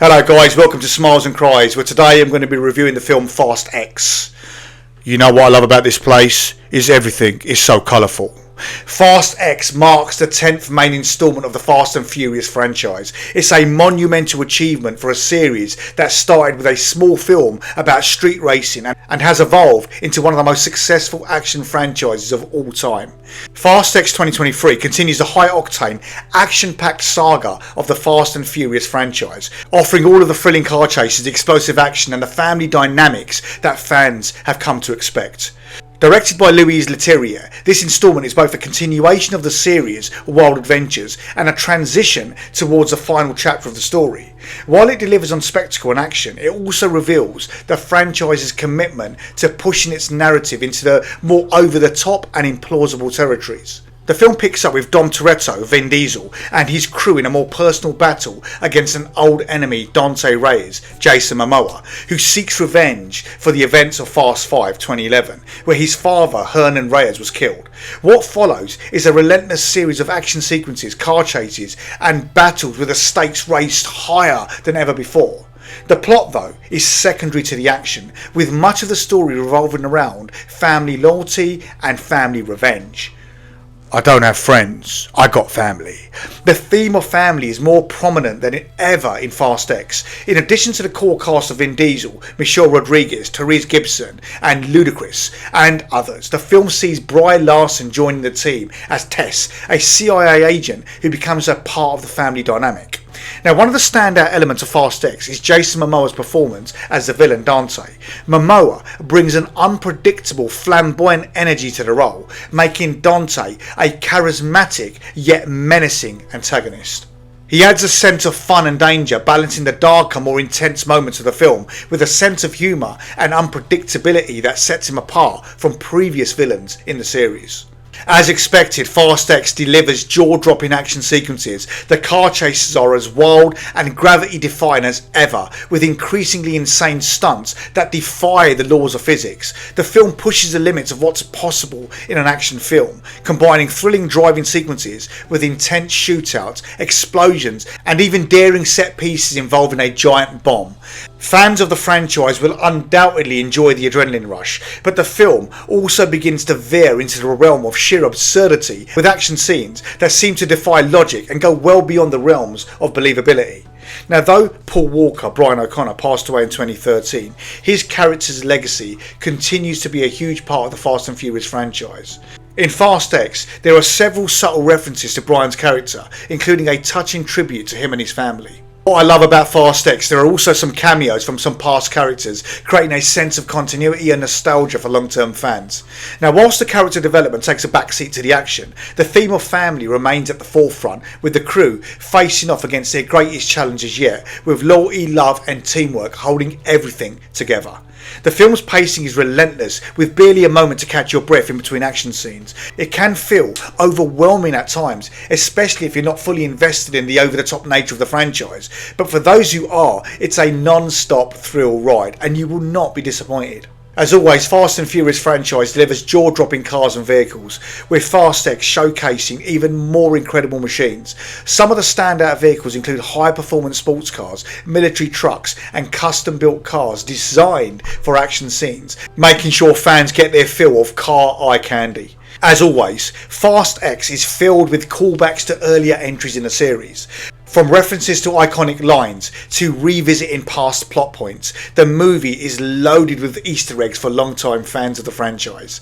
Hello guys, welcome to Smiles and Cries, where today I'm going to be reviewing the film Fast X. You know what I love about this place is everything is so colourful. Fast X marks the 10th main instalment of the Fast and Furious franchise. It's a monumental achievement for a series that started with a small film about street racing and has evolved into one of the most successful action franchises of all time. Fast X 2023 continues the high-octane, action-packed saga of the Fast and Furious franchise, offering all of the thrilling car chases, explosive action and the family dynamics that fans have come to expect. Directed by Louise Leterrier, this instalment is both a continuation of the series' wild adventures and a transition towards the final chapter of the story. While it delivers on spectacle and action, it also reveals the franchise's commitment to pushing its narrative into the more over-the-top and implausible territories. The film picks up with Dom Toretto, Vin Diesel, and his crew in a more personal battle against an old enemy, Dante Reyes, Jason Momoa, who seeks revenge for the events of Fast 5 2011, where his father, Hernan Reyes, was killed. What follows is a relentless series of action sequences, car chases, and battles with the stakes raised higher than ever before. The plot, though, is secondary to the action, with much of the story revolving around family loyalty and family revenge. I don't have friends, I got family. The theme of family is more prominent than ever in Fast X. In addition to the core cast of Vin Diesel, Michelle Rodriguez, Therese Gibson and Ludacris and others, the film sees Brie Larson joining the team as Tess, a CIA agent who becomes a part of the family dynamic. Now, one of the standout elements of Fast X is Jason Momoa's performance as the villain Dante. Momoa brings an unpredictable, flamboyant energy to the role, making Dante a charismatic yet menacing antagonist. He adds a sense of fun and danger, balancing the darker, more intense moments of the film with a sense of humour and unpredictability that sets him apart from previous villains in the series. As expected, Fast X delivers jaw-dropping action sequences. The car chases are as wild and gravity-defying as ever, with increasingly insane stunts that defy the laws of physics. The film pushes the limits of what's possible in an action film, combining thrilling driving sequences with intense shootouts, explosions, and even daring set pieces involving a giant bomb. Fans of the franchise will undoubtedly enjoy the adrenaline rush, but the film also begins to veer into the realm of sheer absurdity, with action scenes that seem to defy logic and go well beyond the realms of believability. Now, though Paul Walker, Brian O'Connor, passed away in 2013, his character's legacy continues to be a huge part of the Fast and Furious franchise. In Fast X, there are several subtle references to Brian's character, including a touching tribute to him and his family. What I love about Fast X, there are also some cameos from some past characters, creating a sense of continuity and nostalgia for long-term fans. Now, whilst the character development takes a backseat to the action, the theme of family remains at the forefront, with the crew facing off against their greatest challenges yet, with loyalty, love and teamwork holding everything together. The film's pacing is relentless, with barely a moment to catch your breath in between action scenes. It can feel overwhelming at times, especially if you're not fully invested in the over-the-top nature of the franchise. But for those who are, it's a non-stop thrill ride, and you will not be disappointed. As always, Fast and Furious franchise delivers jaw-dropping cars and vehicles, with Fast X showcasing even more incredible machines. Some of the standout vehicles include high-performance sports cars, military trucks and custom-built cars designed for action scenes, making sure fans get their fill of car eye candy. As always, Fast X is filled with callbacks to earlier entries in the series. From references to iconic lines to revisiting past plot points, the movie is loaded with Easter eggs for long-time fans of the franchise.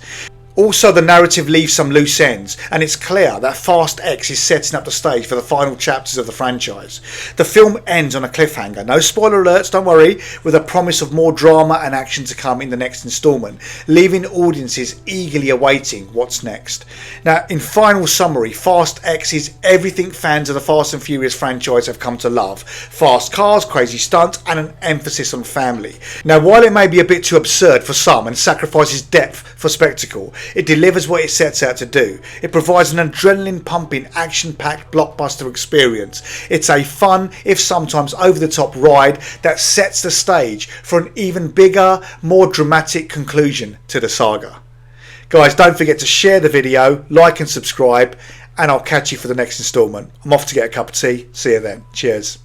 Also, the narrative leaves some loose ends, and it's clear that Fast X is setting up the stage for the final chapters of the franchise. The film ends on a cliffhanger, no spoiler alerts, don't worry, with a promise of more drama and action to come in the next instalment, leaving audiences eagerly awaiting what's next. Now, in final summary, Fast X is everything fans of the Fast and Furious franchise have come to love. Fast cars, crazy stunts, and an emphasis on family. Now, while it may be a bit too absurd for some and sacrifices depth for spectacle, it delivers what it sets out to do. It provides an adrenaline-pumping, action-packed blockbuster experience. It's a fun, if sometimes over-the-top ride that sets the stage for an even bigger, more dramatic conclusion to the saga. Guys, don't forget to share the video, like and subscribe, and I'll catch you for the next instalment. I'm off to get a cup of tea. See you then. Cheers.